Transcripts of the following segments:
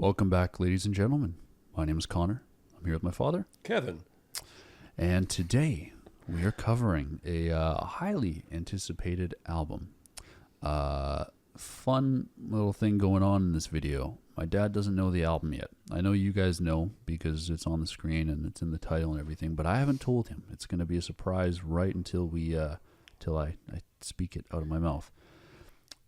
Welcome back, ladies and gentlemen. My name is Connor. I'm here with my father, Kevin. And today we are covering a highly anticipated album. Fun little thing going on in this video. My dad doesn't know the album yet. I know you guys know because it's on the screen and it's in the title and everything, but I haven't told him. It's going to be a surprise right until I speak it out of my mouth.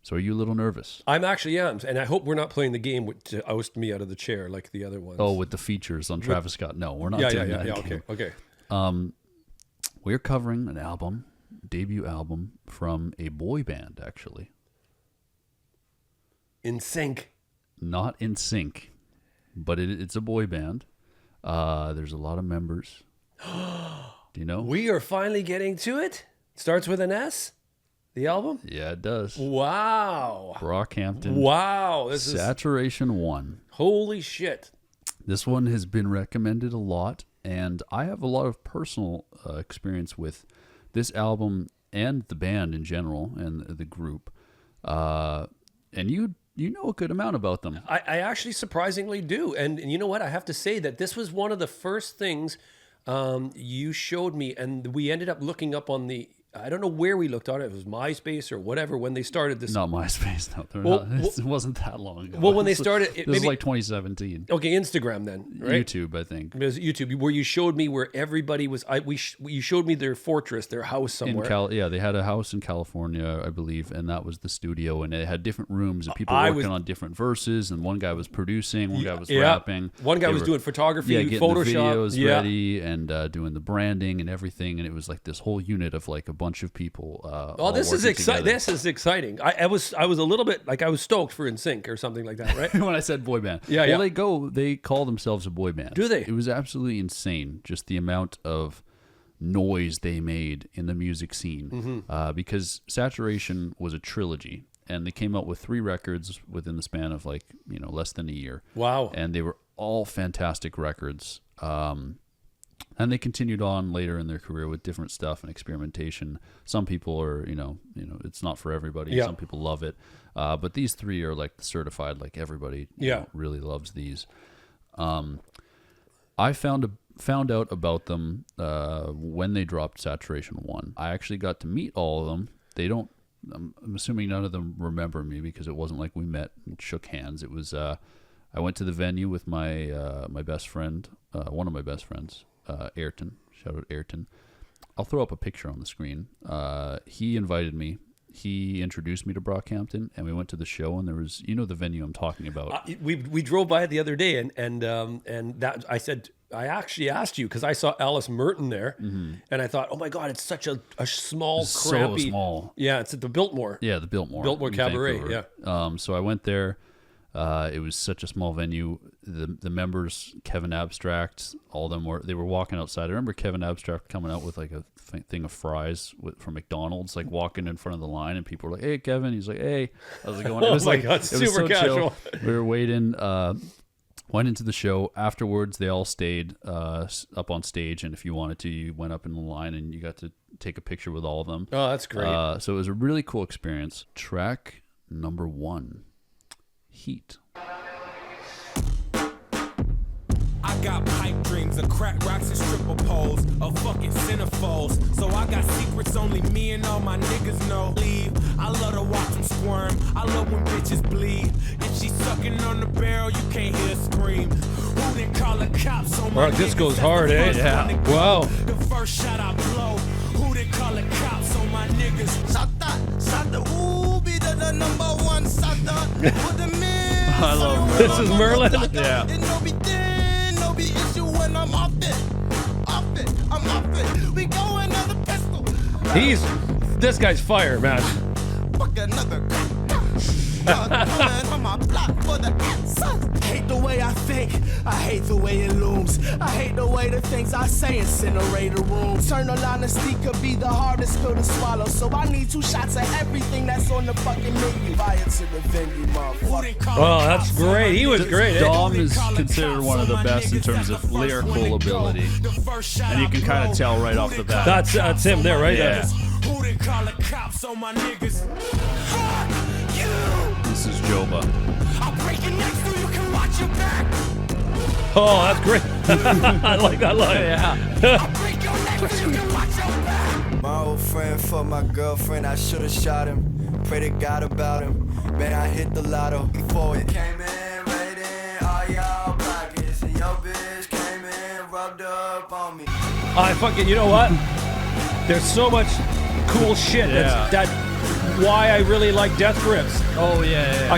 So are you a little nervous? I'm actually am, and I hope we're not playing the game to oust me out of the chair like the other ones. Oh, with the features on Travis Scott. No, we're not doing that. Yeah, okay. We're covering an album, debut album from a boy band, actually. In Sync. Not In Sync, but it's a boy band. There's a lot of members. Do you know? We are finally getting to it. Starts with an S, the album? Yeah, it does. Wow. Brockhampton. Wow. This Saturation 1. Holy shit. This one has been recommended a lot, and I have a lot of personal experience with this album and the band in general and the group. And you know a good amount about them. I actually surprisingly do. And you know what? I have to say that this was one of the first things you showed me, and we ended up looking up on the... I don't know where we looked on it. It was MySpace or whatever when they started this. Not MySpace. No, it wasn't that long ago. Well, when they started... This is like 2017. Okay, Instagram then, right? YouTube, I think. It was YouTube, where you showed me where everybody was... you showed me their fortress, their house somewhere. Yeah, they had a house in California, I believe, and that was the studio, and it had different rooms and people working on different verses, and one guy was producing, one guy was rapping. One guy was doing photography, getting Photoshop. The videos ready and doing the branding and everything, and it was like this whole unit of like a bunch of people. This is exciting. This is exciting. I was a little bit like I was stoked for In Sync or something like that, right? When I said boy band. Yeah. They call themselves a boy band. Do they? It was absolutely insane, just the amount of noise they made in the music scene. Because Saturation was a trilogy, and they came out with 3 records within the span of less than a year. Wow. And they were all fantastic records. And they continued on later in their career with different stuff and experimentation. Some people are, it's not for everybody. Yeah. Some people love it. But these 3 are like certified, like everybody really loves these. I found out about them when they dropped Saturation 1. I actually got to meet all of them. I'm assuming none of them remember me because it wasn't like we met and shook hands. It was, I went to the venue with my best friend, one of my best friends. Ayrton, shout out Ayrton. I'll throw up a picture on the screen. He invited me. He introduced me to Brockhampton, and we went to the show. And there was, the venue I'm talking about. We drove by it the other day, and that I said I actually asked you because I saw Alice Merton there, and I thought, oh my god, it's such a small, crappy, so small. Yeah, it's at the Biltmore. Yeah, the Biltmore. Biltmore Cabaret. Vancouver. Yeah. So I went there. It was such a small venue. The members, Kevin Abstract, all of them they were walking outside. I remember Kevin Abstract coming out with like a thing of fries from McDonald's, like walking in front of the line, and people were like, "Hey, Kevin." He's like, "Hey." How's it going? It was God, super casual. Chill. We were waiting. Went into the show. Afterwards, they all stayed up on stage, and if you wanted to, you went up in the line and you got to take a picture with all of them. Oh, that's great. So it was a really cool experience. Track number 1. Heat. I got pipe dreams of crack rocks and stripper poles, of fucking centerfolds. So I got secrets only me and all my niggas know. Leave. I love to watch them squirm. I love when bitches bleed. If she's sucking on the barrel, you can't hear a scream. Who didn't call the cops on my Wow, this goes hard, eh? Yeah. Wow. The first shot I blow. Who didn't call the cops on my niggas? Shot the ooh, be the number 1 I love Merlyn. This is Merlyn. Yeah. No be issue when I'm off it. We go another pistol. This guy's fire, man. Fuck another. On my block for the answer. Hate the way I think. I hate the way it looms. I hate the way the things I say incinerate a room. Eternal honesty could be the hardest pill to swallow. So I need 2 shots of everything that's on the fucking menu. Buy it to the venue, motherfucker. Oh, that's great. He was great. Dom is considered one of the best in terms of lyrical ability, and you can kind of tell right off the bat. That's him there, right? Yeah. Who didn't call the cops on my niggas? Fuck you! This is Joba. I'll break your neck so you can watch watch your back. Oh, that's great. I like that line. Yeah. I'll break your neck so you can watch your back. My old friend for my girlfriend, I should've shot him. Pray to God about him. Man, I hit the lotto before it came in, raiding all y'all pockets. And your bitch came in, rubbed up on me. I fucking, you know what? There's so much cool shit. Yeah. That's why I really like Death Grips. Oh yeah.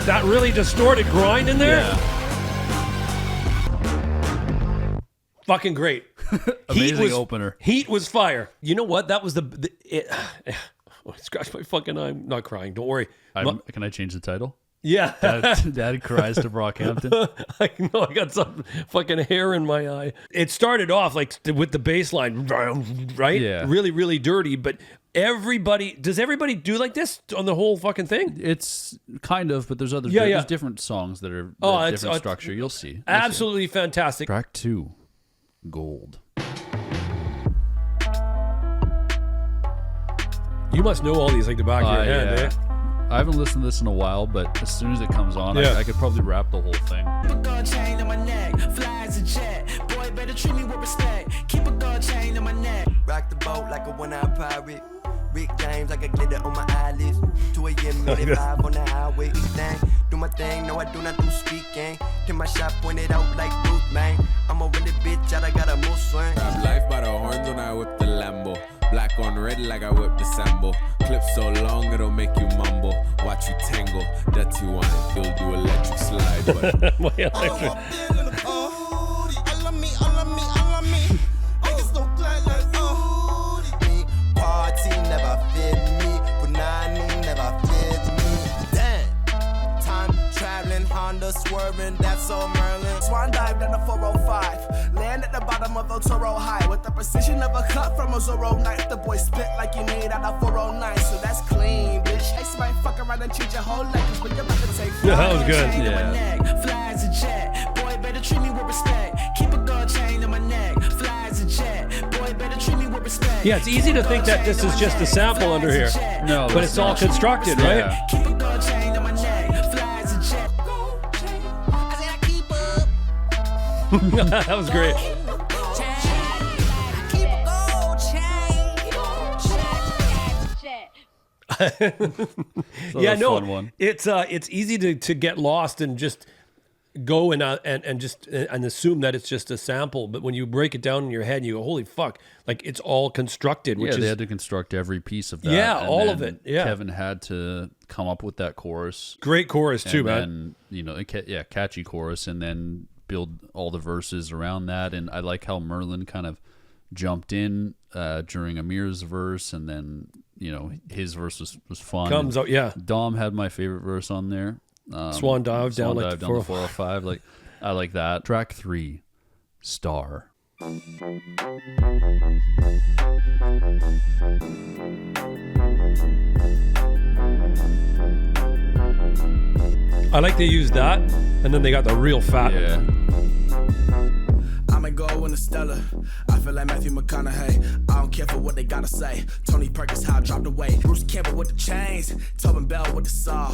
That really distorted grind in there. Yeah. Fucking great. Amazing opener. Heat was fire. You know what? That was I scratched my fucking eye. I'm not crying. Don't worry. Can I change the title? Yeah. Dad cries to Brockhampton. I know I got some fucking hair in my eye. It started off like with the bass line, right? Yeah. Really, really dirty. But does everybody do like this on the whole fucking thing? It's kind of, but there's other. Yeah, There's different songs that are different structure. You'll see. Absolutely fantastic. Track 2, Gold. You must know all these like the back of your hand, Yeah. eh? I haven't listened to this in a while, but as soon as it comes on, Yeah. I could probably rap the whole thing. Keep a gold chain on my neck, fly as a jet. Boy, better treat me with respect. Keep a gold chain on my neck. Rock the boat like a one-eyed pirate. Rick James like a glitter on my eyelids. 2 a.m. minute 5 on the highway. Thing, do my thing, no I do not do speaking. Till my shot pointed out like Ruth, man. I'm a really bitch, I got a mood swing. Grab life by the horns when I whip the Lambo. Black on red like I whip the Sambo. Clip so long it'll make you mumble. Watch you tangle, dirty one. You'll do electric slide, but My electric. Party never fit me, Punani never fit me. Damn, time traveling, Honda swerving, that's so Merlyn. Swan dive down the 405, land at the bottom of El Toro High with the precision of a cut from a Zorro knife. The boy spit like you made out of 409, so that's clean, bitch. Ace might fuck around and change your whole life, 'cause when you're about to take Yeah, that was good. Chain on Yeah. my neck, fly as a jet. Boy, better treat me with respect. Keep a gold chain on my neck, fly as a jet. Boy, better treat me with respect. Yeah, it's easy to think that this is just a sample under here. No, But it's all constructed, right? Yeah. Keep a gold chain on my neck, fly as a jet. Gold chain. I said I keep up. That was great. Keep a gold chain. Yeah, no, fun one. it's easy to get lost and just go and assume that it's just a sample. But when you break it down in your head, and you go, "Holy fuck!" Like it's all constructed. Which Yeah, they is had to construct every piece of that. Yeah, and all of then it, yeah. Kevin had to come up with that chorus. great chorus too, and man. then, catchy chorus, and then build all the verses around that. And I like how Merlyn kind of jumped in during Ameer's verse, and then his verse was fun. Comes out, yeah. Dom had my favorite verse on there. Swan dive down like down the 405. Like I like that. Track 3, Star. I like they used that, and then they got the real fat. Yeah. I'ma go in the Stella. I feel like Matthew McConaughey. I don't care for what they gotta say. Tony Perkins, how I dropped away. Bruce Campbell with the chains. Tobin Bell with the saw.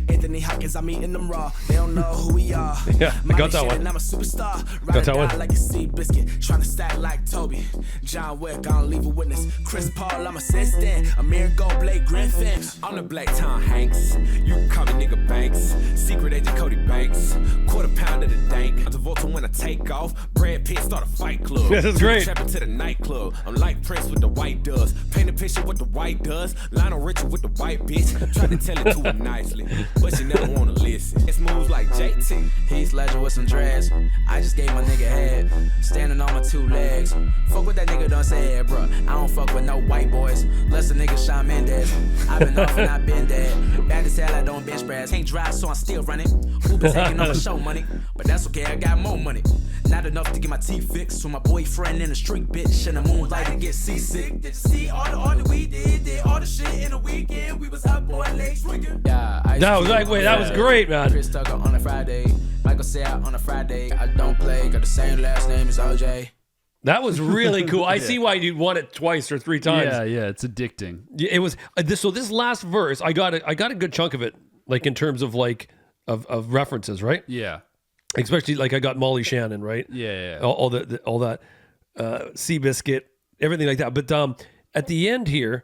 Anthony Hopkins, I'm eating them raw. They don't know who we are. Yeah, I got that one. And I'm a superstar. Got Ride that or one. die like a sea biscuit. Trying to stack like Toby. John Wick, I don't leave a witness. Chris Paul, I'm assistant. Amir Gold, Blake Griffin. I'm the Black Tom Hanks. You can call me nigga Banks. Secret agent Cody Banks. Quarter pound of the dank. I'm Travolta when I take off. Brad Pitt start a fight club. This is great. Trapping to the nightclub. I'm like Prince with the white does. Paint a picture what the white does. Lionel Richie with the white bitch. Try to tell it to her nicely, but she never wanna listen. It's moves like JT. Heath Ledger with some dreads. I just gave my nigga head. Standing on my 2 legs. Fuck what that nigga done said, bruh. I don't fuck with no white boys. Less a nigga Shawn Mendes. I've been off and I've been dead. Bad as hell, I don't bench press. Can't drive, so I'm still running. Uber taking off the show money. But that's okay, I got more money. Not enough to get my teeth fixed. So my boyfriend in the street, bitch. In the moonlight to get seasick. Did you see all the art that we did all the shit in a weekend? We was up boy legs drinking. Yeah, That was like, wait, that was great, man. Chris Tucker on a Friday. Michael Sarah on a Friday. I don't play, got the same last name as OJ. That was really cool. I see why you'd want it twice or 3 times. Yeah, it's addicting. Yeah, it was this last verse. I got a good chunk of it, like in terms of like of references, right? Yeah. Especially like I got Molly Shannon, right? Yeah. All that Seabiscuit, everything like that. But at the end here,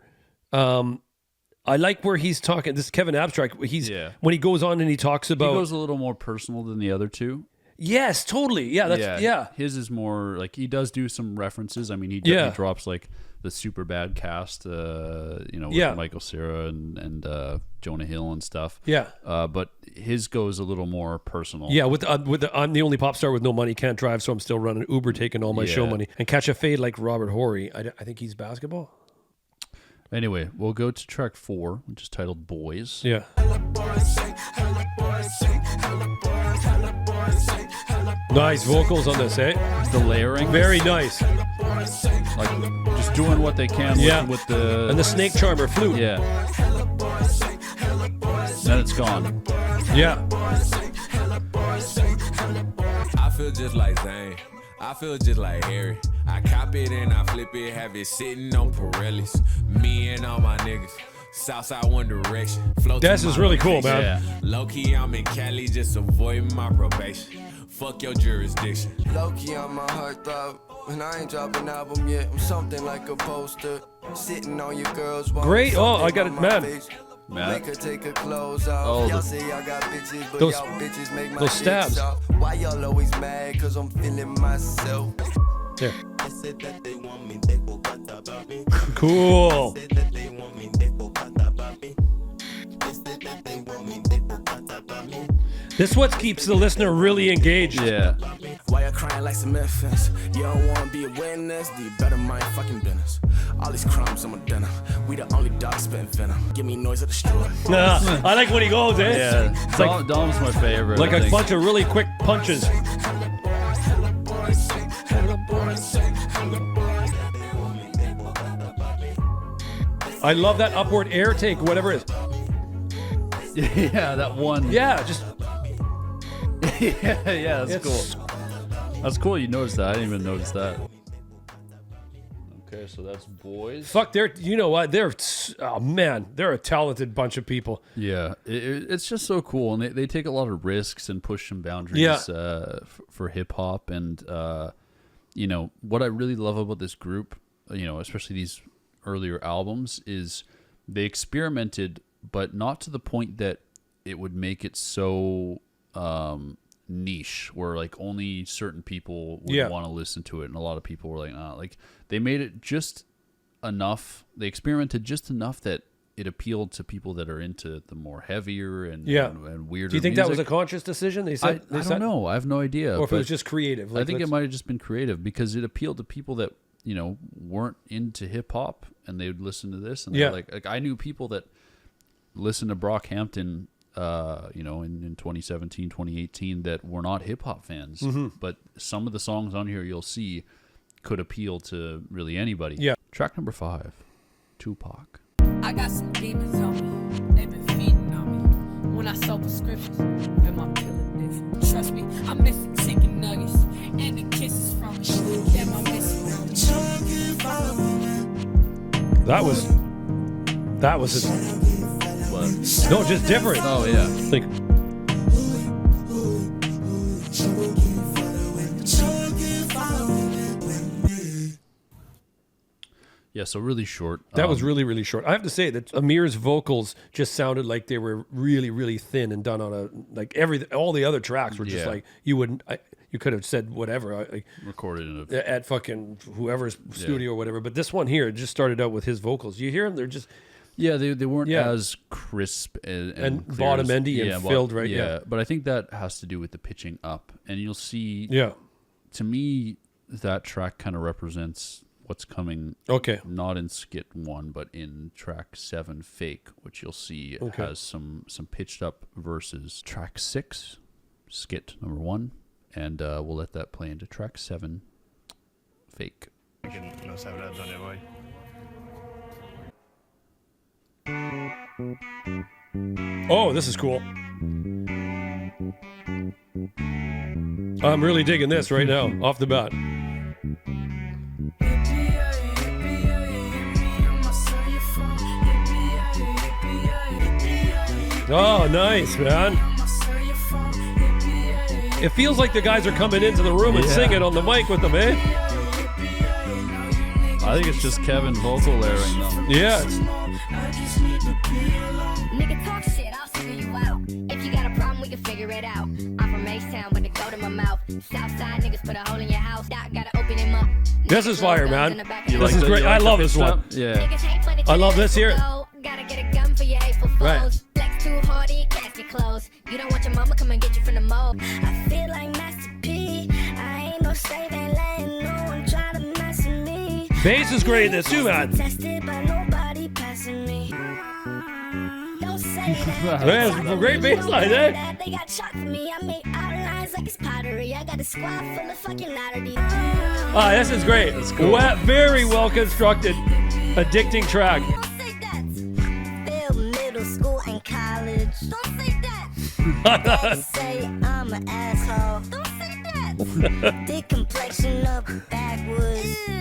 I like where he's talking. This is Kevin Abstract. When he goes on and he talks about. He goes a little more personal than the other two. Yes, totally. Yeah, His is more like he does do some references. I mean, he drops like the super bad cast, with Michael Cera and Jonah Hill and stuff. Yeah. But his goes a little more personal. Yeah, with the I'm the only pop star with no money, can't drive, so I'm still running Uber, taking all my show money, and catch a fade like Robert Horry. I think he's basketball. Anyway, we'll go to track 4, which is titled Boys. Yeah. Nice vocals on this, eh? The layering. Very nice. Like, just doing what they can with the... And the snake charmer flute. Yeah. Then it's gone. Yeah. I feel just like Zane. I feel just like Harry. I cop it and I flip it, have it sitting on Pirellis. Me and all my niggas. Southside one direction. This is really cool, man. Yeah. Low key, I'm in Cali, just avoiding my probation. Fuck your jurisdiction. Low key on my heartthrob, and I ain't dropped an album yet. I'm something like a poster, sitting on your girl's wall. Great. Oh, I got it, man. Make her take her clothes off. Y'all say y'all got bitches, but y'all bitches make my those stabs. Why y'all always mad? Cause I'm feeling myself. Here. Cool. This what keeps the listener really engaged. Yeah. Why you crying like some infants? You don't wanna be a witness, do you better mind fucking business? All these crumbs on my dinner, we the only dogs spitting venom. Give me noise of the straw. I like when he goes, eh? Yeah. It's like, Dom's my favorite. like a bunch of really quick punches. I love that upward air take, whatever it is. Yeah, that one. Yeah, just... yeah, that's cool. That's cool you noticed that. I didn't even notice that. Okay, so that's Boys. Fuck, you know what? They're a talented bunch of people. Yeah, it's just so cool. And they take a lot of risks and push some boundaries for hip-hop. And, what I really love about this group, especially these earlier albums, is they experimented, but not to the point that it would make it so niche, where like only certain people would want to listen to it, and a lot of people were like, nah. Like they made it just enough. They experimented just enough that it appealed to people that are into the more heavier and weirder. Do you think music. that was a conscious decision? They said I don't know. I have no idea. Or if it was just creative. Like, I think it might have just been creative because it appealed to people that weren't into hip hop, and they would listen to this, and they're like I knew people that listened to Brockhampton, in 2017, 2018, that were not hip hop fans, but some of the songs on here you'll see could appeal to really anybody. Yeah. Track number 5, Tupac. I got some demons on me, they've been feeding on me. When I sell prescriptions, been my pill addiction. Trust me, I'm missing chicken nuggets and the kisses from me. Yeah, my missing. That was it. What? No, just different. Oh yeah. Like, yeah, so really short. that was really, really short. I have to say that Ameer's vocals just sounded like they were really, really thin and done on all the other tracks were just like, you could have said whatever. recorded in At fucking whoever's studio or whatever. But this one here just started out with his vocals. You hear them? They're just... Yeah, they weren't as crisp and clear bottom endy and filled, right? Yeah, but I think that has to do with the pitching up. And you'll see, to me, that track kind of represents what's coming, not in SKIT 1, but in track 7, Fake, which you'll see has some pitched up verses. Track 6, SKIT number 1, and we'll let that play into track 7, Fake. Oh, this is cool. I'm really digging this right now, off the bat. Oh, nice, man. It feels like the guys are coming into the room and singing on the mic with them, eh? I think it's just Kevin vocal layering them. Yeah. Nigga talk shit, I'll figure you out. If you got a problem, we can figure it out. I'm from H-Town, but it go to my mouth. Southside niggas put a hole in your house. Doc gotta open him up. This is fire, man. You This is the- great. you like I the love big this one. stuff? Yeah. I love this here. Gotta get a gun for your hateful foes. Right. Flex too hard, you cast your clothes. You don't want your mama come and get you from the mold. I feel like Master P. I ain't no slave, ain't letting no one try to mess with me. Bass is great in this too, man. Tested by nobody passing me. Don't say that. That's a great bass line, eh? They got chalk for me. I make outlines like it's pottery. I got a squad full of fucking oddities. Ah, this is great. cool. Very well constructed, addicting track. Don't say that. Still middle school and college. Don't say that. They say I'm an asshole. Don't say that. The complexion of backwoods. Ew,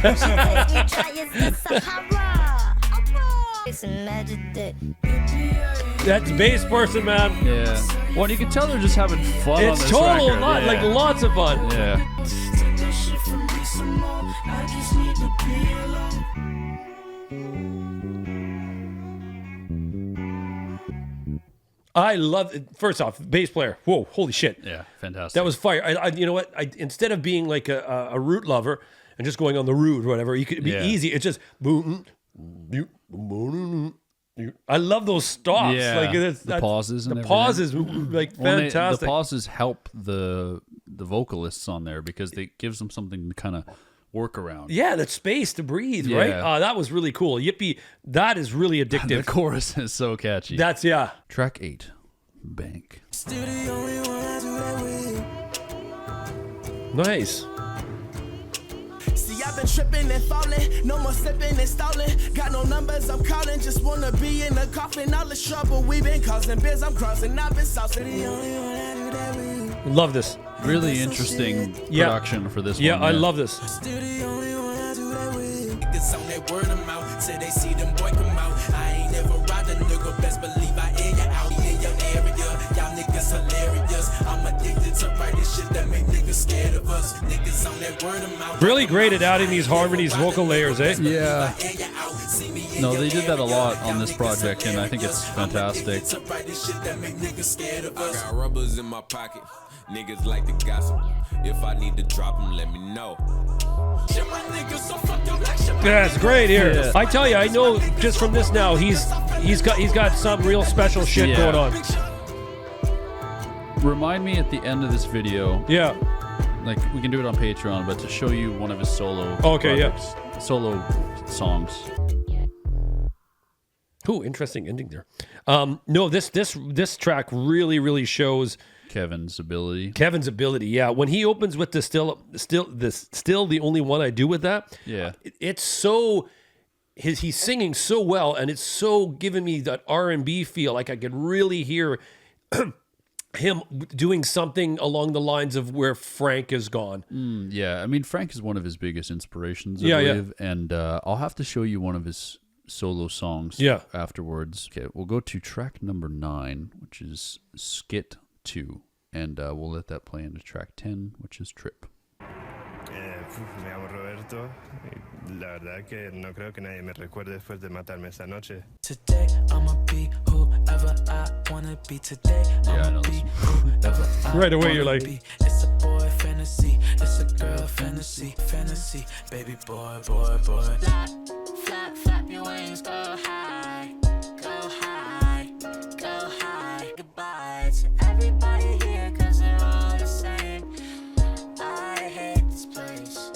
don't say that. She takes me dry as the Sahara. It's a magic dick. That's bass person, man. Yeah. Well, you can tell they're just having fun on It's this total, record. like Yeah. lots of fun. Yeah. I love it. First off, bass player. Whoa, holy shit. Yeah. Fantastic. That was fire. You know what? Instead of being like a root lover and just going on the root or whatever, you could be Yeah. easy. It's just. I love those stops. Yeah, Like the pauses and the everything. pauses, like Well, fantastic. the pauses help the vocalists on there because it gives them something to kind of work around. Yeah, that space to breathe, right? Yeah. That was really cool. Yippee, that is really The addictive. chorus is so catchy. That's, yeah. Track 8, Bank. Still the only one I do that with. Nice. See, I've been tripping and falling, no more slipping and stalling. Got no numbers, I'm calling, just wanna be in the coffin. All the trouble we've been causing, biz I'm crossing, I've been saucing. The only one I do that with. Love this. Really interesting Yeah. production for this Yeah, one. I love this. Still the only one I do that with. Niggas on that word of mouth, say they see them boy come out. I ain't never robbed a nigga, best believe I air you out in your area. Y'all niggas hilarious. I'm addicted to writing shit that make niggas scared of us. Niggas on that word of mouth. Really great at adding these harmonies, vocal layers, eh? Yeah. No, they did that a lot on this project, and I think it's fantastic. Got rubbers in my pocket. Niggas like to gossip. If I need to drop them, let me know. Yeah, it's great here. Yeah. I tell you, I know just from this now, he's got some real special shit Yeah. going on. Remind me at the end of this video, Yeah. like we can do it on Patreon, but to show you one of his solo Okay, yeah. projects, solo songs. Ooh, interesting ending there. No, this track really shows Kevin's ability. Kevin's ability. Yeah, when he opens with the still the only one I do with that. Yeah. It's so he's singing so well, and it's so giving me that R&B feel. Like I could really hear him doing something along the lines of where Frank is gone. Yeah, I mean, Frank is one of his biggest inspirations, I Yeah, yeah. believe. And I'll have to show you one of his solo songs Yeah. afterwards. Okay, we'll go to track number 9, which is SKIT 2. And we'll let that play into track 10, which is Trip. Me llamo Roberto. La verdad que no creo que nadie me recuerde después de matarme esta noche. Today I'ma be whoever I wanna be. Today Yeah, I I'ma know be this whoever I Right away, you're wanna like- be. It's a boy fantasy, it's a girl fantasy, baby boy. Flap, flap, flap your wings, go high, go high, go high. Goodbye to everybody here, cause they're all the same. I hate this place.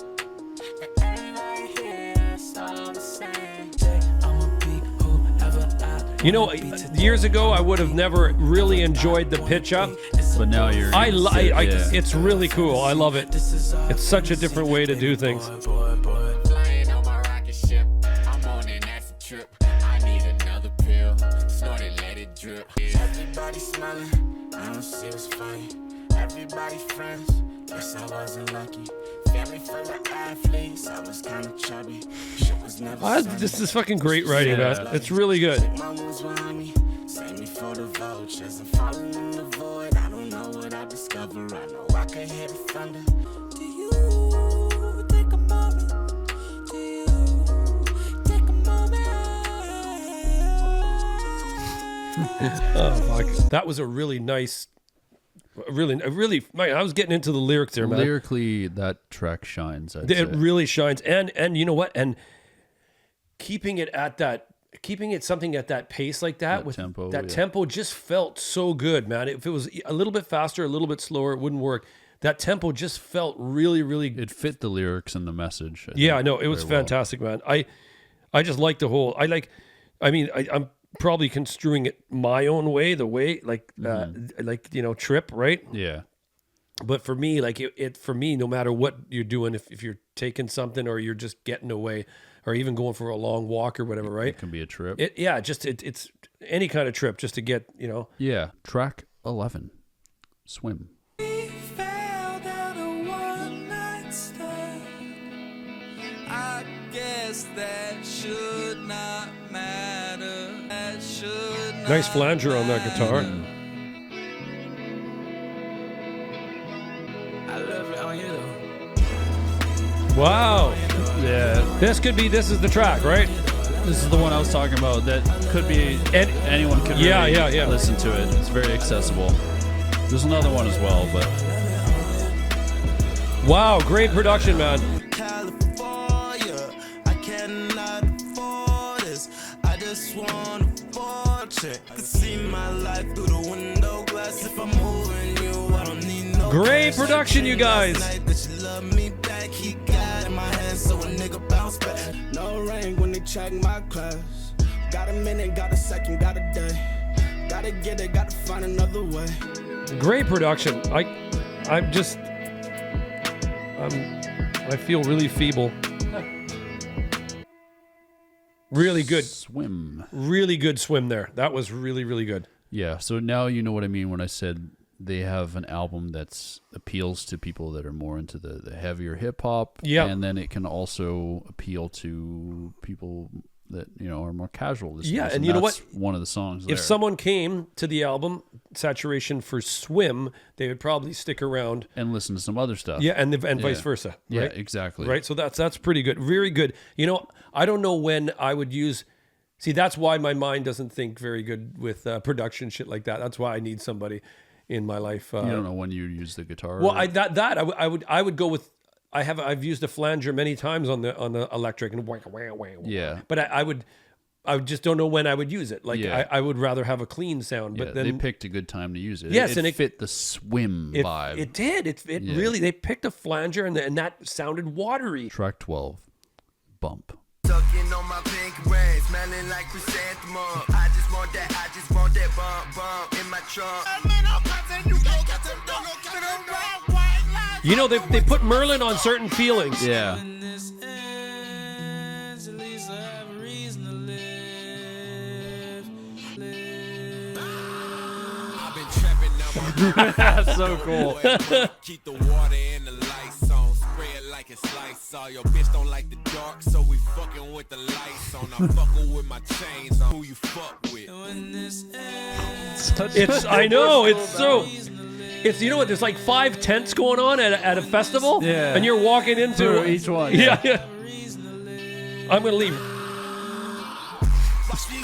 Everybody here is all the same. Today I'ma be whoever I You know, wanna be. Today years ago I would have never really enjoyed the pitch up. But now you're... yeah. It's really cool. I love it. It's such a different way to do things. Flying on my rocket ship, I'm on an acid trip. I need another pill, snort it, let it drip. Everybody smiling, I don't see what's funny. Everybody friends, guess I wasn't lucky. Family full of athletes, I was kinda chubby. Shit was never sunny. This is fucking great writing, man. It's really good. My moves behind me, Save me for the vultures. I'm falling in the void. I don't know what I discover. I know I can hear the thunder. Do you take a moment? Do you take a moment? Oh, fuck. That was a really nice, man, I was getting into the lyrics there, man. Lyrically, that track shines. I'd It say. really shines. And you know what? And keeping it something at that pace like that, That with tempo, that yeah. tempo just felt so good, man. If it was a little bit faster, a little bit slower, it wouldn't work. That tempo just felt really, really It fit the lyrics and the message. Yeah, I know. It was very well. fantastic, man. I just like the whole. I'm probably construing it my own way, the way like Trip, right? Yeah. But for me, like for me, no matter what you're doing, if you're taking something or you're just getting away, or even going for a long walk or whatever, right? It can be a trip. It's any kind of trip just to get, Yeah. Track 11, Swim. I guess that should not matter. That should not Nice flanger on that guitar. I love it on you though. Wow. Yeah. This is the track, right? This is the one I was talking about. That could be, anyone can really Yeah. listen to it. It's very accessible. There's another one as well, but Wow, great production, man. California, I cannot afford this. I just want a fortune. I can see my life through the window glass. If I'm moving you, I don't need no Great cash. production, you guys. Night that you love me back, he got in my hand, so a nigga bounce back. No rank when they check my class. Got a minute, got a second, got a day. Gotta get it, gotta find another way. Great production. I feel really feeble. Really good. Swim. Really good swim there. That was really, really good. Yeah, so now you know what I mean when I said they have an album that appeals to people that are more into the heavier hip hop. Yeah. And then it can also appeal to people that, are more casual listeners. Yeah, and you know that's what? one of the songs there. If someone came to the album Saturation for Swim, they would probably stick around. And listen to some other stuff. Yeah, and vice versa. Right? Yeah, exactly. Right, so that's pretty good. Very good. I don't know when I would use. See, that's why my mind doesn't think very good with production shit like that. That's why I need somebody in my life. You don't know when you use the guitar. Well, I would go with. I've used a flanger many times on the electric and Yeah. But I would just don't know when I would use it. Like Yeah. I would rather have a clean sound. But then they picked a good time to use it. Yes, it and it fit the swim vibe. It did. It really. They picked a flanger and that sounded watery. Track 12, Bump. Tucking on my pink ring, smelling like chrysanthemum. I just want that bump in my trunk. They put Merlyn on certain feelings. Yeah. That's so cool. Keep the water and the lights on. Spray it like it's Lysol. Your bitch don't like the dark, so we fucking with the lights on. I'm fucking with my chains on. Who you fuck with? I know. It's so. It's there's like 5 tents going on at a festival. Yeah. And you're walking into Through each one. Yeah. I'm gonna leave. Watch me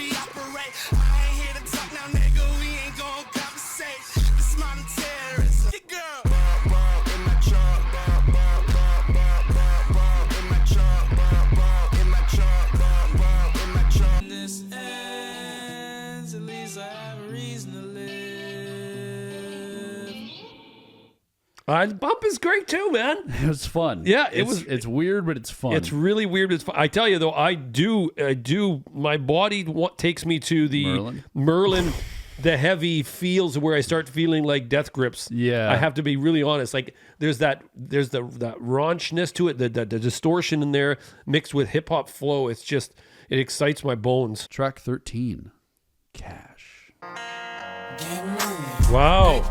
operate. I ain't here to talk now, nigga. We ain't gon' conversate. This modern terrorist. Your girl. Bump in my trunk. Bump in my trunk. Bump in my trunk. Bump in my trunk. This ends, at least I have a reason to live. Bump is great too, man. It was fun. Yeah, It's weird, but it's fun. It's really weird. It's fun. I tell you though, I do. My body takes me to the Merlyn, the heavy feels where I start feeling like death grips. Yeah. I have to be really honest. Like there's the raunchness to it, the distortion in there mixed with hip hop flow. It excites my bones. Track 13, Cash. Wow.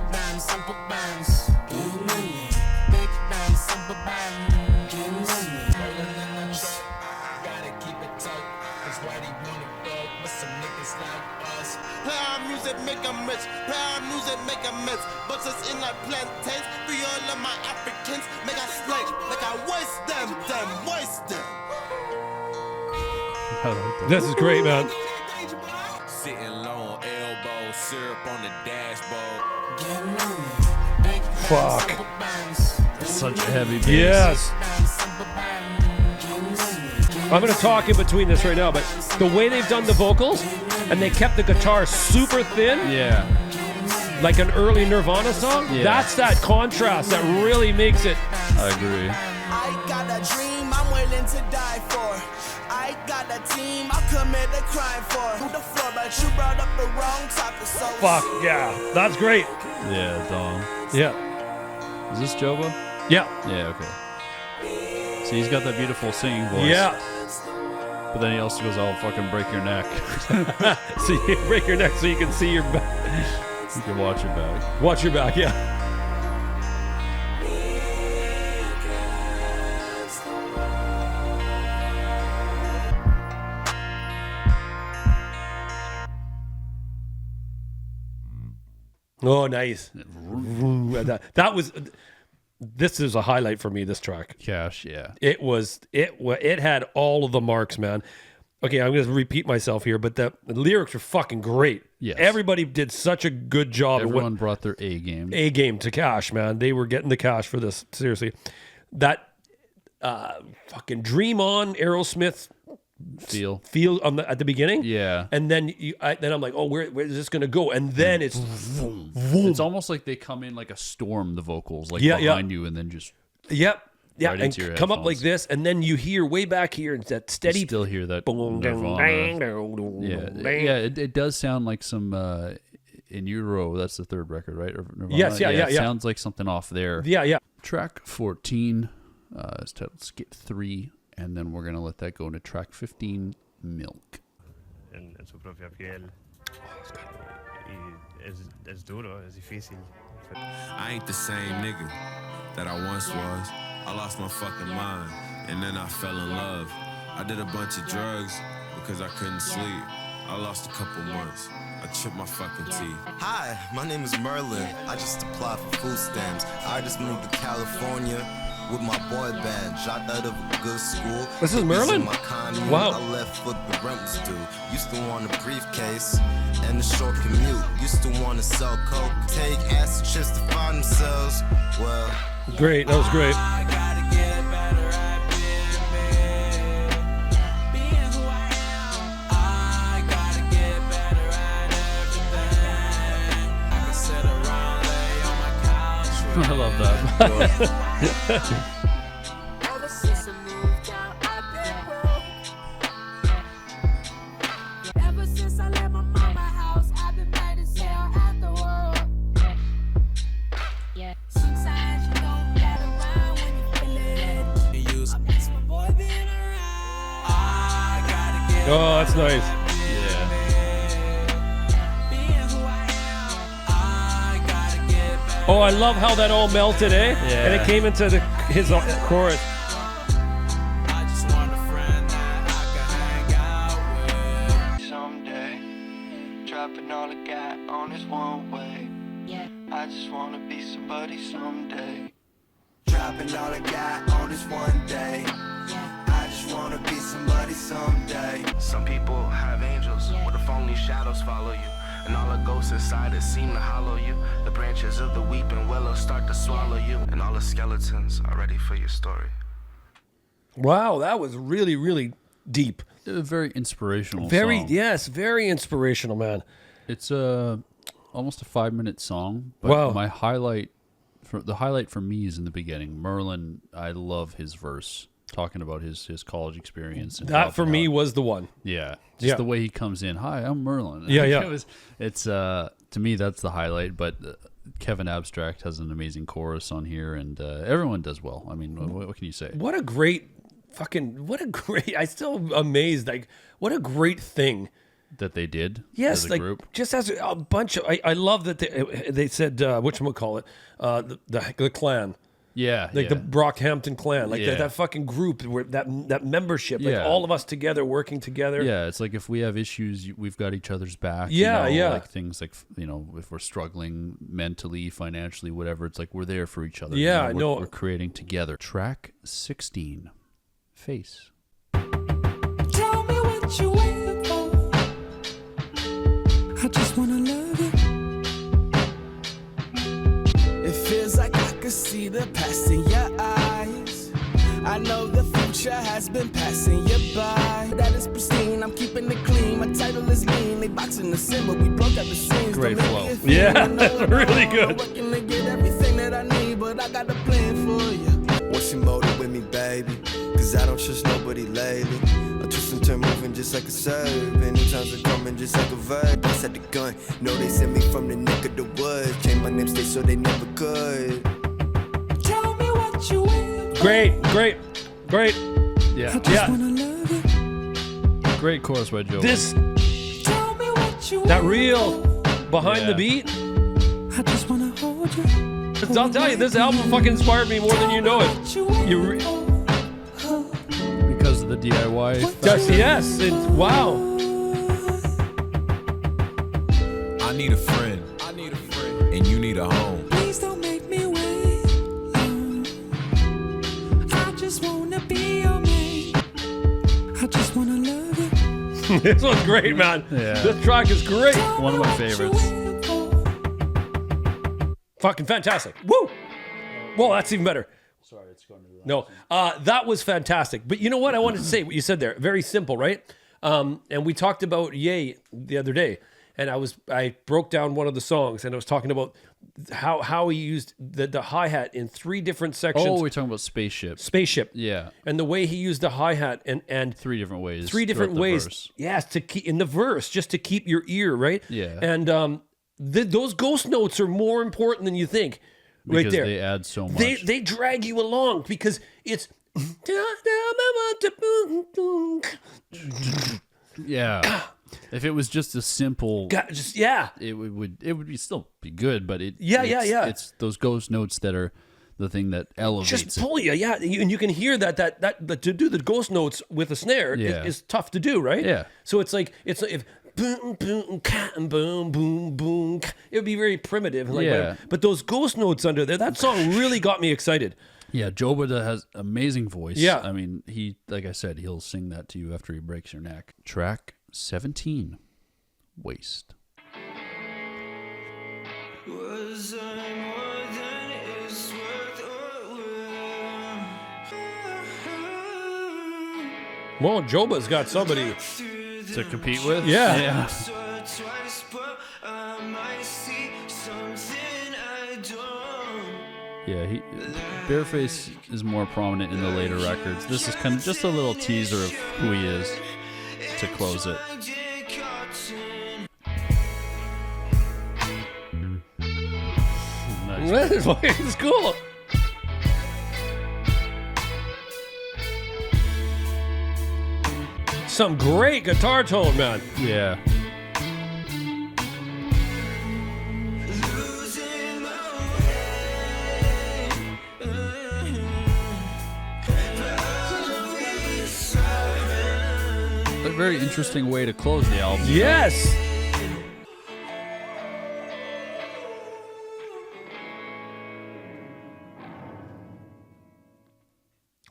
much. Prayer music make a mess. But it's in like plantains. Free all of my Africans. Make I slay. Like I waste them. Waste them. This is great, man. Sitting low on elbow, syrup on the dashboard. Fuck. Such a heavy bass. Yes. I'm going to talk in between this right now, but the way they've done the vocals, and they kept the guitar super thin, Yeah. like an early Nirvana song, Yeah. that's that contrast that really makes it. I agree. I got a dream I'm willing to die for. I got a team I'll commit a crime for. Who the floor, but you brought up the wrong topic, so Fuck, yeah. That's great. Yeah, Dong. Yeah. Is this Joba? Yeah. Yeah, okay. See, he's got that beautiful singing voice. Yeah. But then he also goes, I'll fucking break your neck. So you break your neck so you can see your back. You can watch your back. Watch your back, yeah. Oh, nice. That was. This is a highlight for me. This track. Cash, yeah. It had all of the marks, man. Okay, I'm going to repeat myself here, but the lyrics are fucking great. Yes. Everybody did such a good job. Everyone brought their A game. A game to cash, man. They were getting the cash for this. Seriously, that fucking Dream On Aerosmith Feel at the beginning. Yeah. And then then I'm like, oh, where is this going to go? And then it's vroom, vroom. It's almost like they come in like a storm, the vocals, like Yeah, behind you, and then just Yep. Yeah, right and into your come up like headphones. this, and then you hear way back here, it's that steady. You still hear that boom, Nirvana. bang. Yeah, it does sound like some In Utero. That's the third record, right? Or Nirvana? Yes, yeah. It sounds like something off there. Yeah. Track 14 is titled Skit 3, and then we're gonna let that go into track 15, Milk. En su propia piel. Y es duro, es difícil. I ain't the same nigga that I once was. I lost my fucking mind, and then I fell in love. I did a bunch of drugs because I couldn't sleep. I lost a couple months. I chipped my fucking teeth. Hi, my name is Merlyn. I just applied for food stamps. I just moved to California with my boy band. Dropped out of a good school. This is Merlyn? Wow. I left what the rent was due. Used to want a briefcase and a short commute. Used to want to sell coke, take acid trips to find themselves. Well, Great. That was great. I gotta get better at being who I am. I gotta get better at everything. I can sit around, lay on my couch. I love that. Ever since I moved out, I've been broke. Ever since I left my mama house, I've been mad as hell at the world. Yeah. Sometimes you don't get around when you feel it. I miss my boy being around. I gotta get Oh, that's nice. Yeah. being who I am. I gotta get better. Oh, I love how that all melted, eh? Yeah. And it came into his chorus. I just want a friend that I can hang out with. someday, dropping all I got on this one way. Yeah. I just wanna be somebody someday. Dropping all I got on this one day. I just wanna be somebody someday. Some people have angels. What if only shadows follow you? And all the ghosts inside it seem to hollow you. The branches of the weeping willow start to swallow you. And all the skeletons are ready for your story. Wow, that was really, really deep. A very inspirational Very, song. yes, very inspirational, man. It's almost a 5-minute song, but Wow. the highlight for me is in the beginning. Merlyn, I love his verse talking about his college experience. And That for dropping me out. was the one. Yeah, just Yeah. the way he comes in. Hi, I'm Merlyn. Yeah, yeah. It's to me that's the highlight. But Kevin Abstract has an amazing chorus on here, and everyone does well. I mean, what can you say? What a great I still amazed. Like, what a great thing. That they did. Yes, as a like group. just as a bunch of. I love that they said whatchamacallit, the clan. Yeah, like the Brockhampton clan, like that fucking group, where that membership, like all of us together working together. Yeah, it's like if we have issues, we've got each other's back. Yeah, like things like if we're struggling mentally, financially, whatever, it's like we're there for each other. Yeah, we're creating together. Track 16, Face. Tell me what you waiting for. I just wanna love you. It feels like I could see the past in your eyes. I know the future has been passing you by. That is pristine, I'm keeping it clean. My title is lean, they boxing the symbol. We broke up the scenes. Great flow. Yeah, really good. I'm working to get everything that I need, but I got a plan for you. What's your motive with me, baby? Cause I don't trust nobody lately. I twist and turn moving just like a serve. Anytimes are coming just like a verb. I set the gun. No, they sent me from the neck of the woods. Change my name, stay so they never could. Tell me what you waiting for. Great. Yeah. I just wanna love you. Great chorus by Joba. Tell me what you That waiting reel behind the beat. for. I just wanna hold you. I'll tell you, this album fucking inspired me more than you know it. Because of the DIY. Just yes, wow. I need a friend. And you need a home. Please don't make me wait long. I just wanna be your mate. I just wanna love you. This one's great, man. Yeah. This track is great. One of my favorites. Fucking fantastic. Woo! Whoa, that's even better. Sorry, it's going to be No, that was fantastic. But you know what I wanted to say? What you said there, very simple, right? And we talked about Ye the other day, and I broke down one of the songs, and I was talking about how he used the hi-hat in 3 different sections. Oh, we're talking about Spaceship. Yeah. And the way he used the hi-hat and 3 different ways. 3 different ways. Verse. Yes, to keep in the verse, just to keep your ear, right? Yeah. And those ghost notes are more important than you think. Because right there. they add so much. They drag you along because it's yeah. If it was just a simple, it would be still be good, but it's those ghost notes that are the thing that elevates. Just pull you, and you can hear that to do the ghost notes with a snare is tough to do, right? Yeah. So it's like if boom boom boom boom boom, it would be very primitive, but those ghost notes under there, that song really got me excited. Yeah, Joba has amazing voice. Yeah. I mean, he, like I said, he'll sing that to you after he breaks your neck. Track 17, Waste. Was I more than it's worth or will? Well, Joba's got somebody to compete with. Yeah. Yeah, Bearface is more prominent in the later records. This is kind of just a little teaser of who he is to close it. Nice. It's cool. Some great guitar tone, man. Yeah. A very interesting way to close the album. Yes.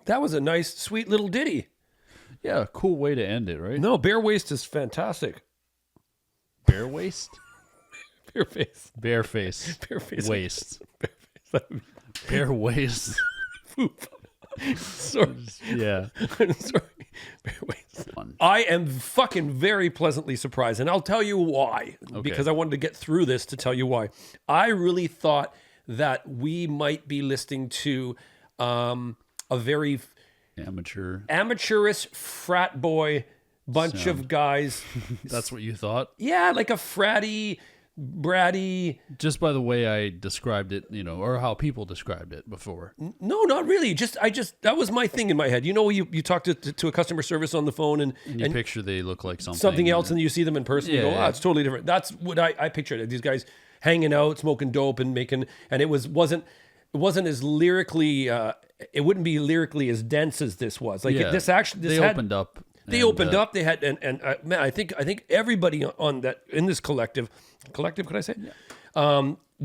That was a nice, sweet little ditty. Yeah, cool way to end it, right? No, Bare Waist is fantastic. Bare Waist? Bearface. Bareface. Bearface. Waist. Bearface. Bare Waist. Sorry. Yeah. I'm sorry. Bare Waist. I am fucking very pleasantly surprised, and I'll tell you why. Okay. Because I wanted to get through this to tell you why. I really thought that we might be listening to a very amateurish frat boy bunch of guys. That's what you thought? Yeah, like a fratty, bratty. Just by the way I described it, or how people described it before. No, not really. That was my thing in my head. You talk to a customer service on the phone and you picture they look like something else, and you see them in person. You go, it's totally different. That's what I pictured. These guys hanging out, smoking dope, and it wasn't. as lyrically. It wouldn't be lyrically as dense as this was. Like this actually, this they had, opened up. They opened up. They had, and man, I think everybody on that in this collective, could I say,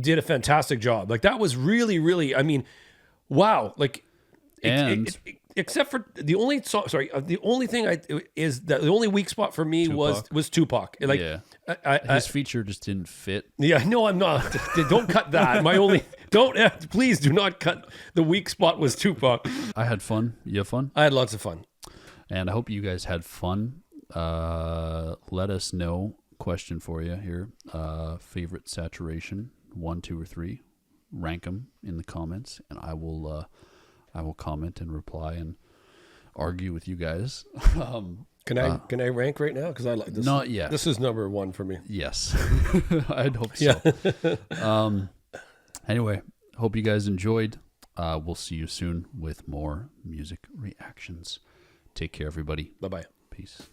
did a fantastic job. Like that was really, really. I mean, wow. Like, except for the only song. Sorry, the only thing the only weak spot for me was Tupac. Like, his feature just didn't fit. Yeah, no, I'm not. Don't cut that. Please do not cut. The weak spot was Tupac. I had fun. You have fun? I had lots of fun. And I hope you guys had fun. Let us know. Question for you here. Favorite saturation, 1, 2, or 3. Rank them in the comments, and I will comment and reply and argue with you guys. Can I rank right now? Because I like this. Not yet. This is number 1 for me. Yes, I'd hope so. Yeah. Anyway, hope you guys enjoyed. We'll see you soon with more music reactions. Take care, everybody. Bye-bye. Peace.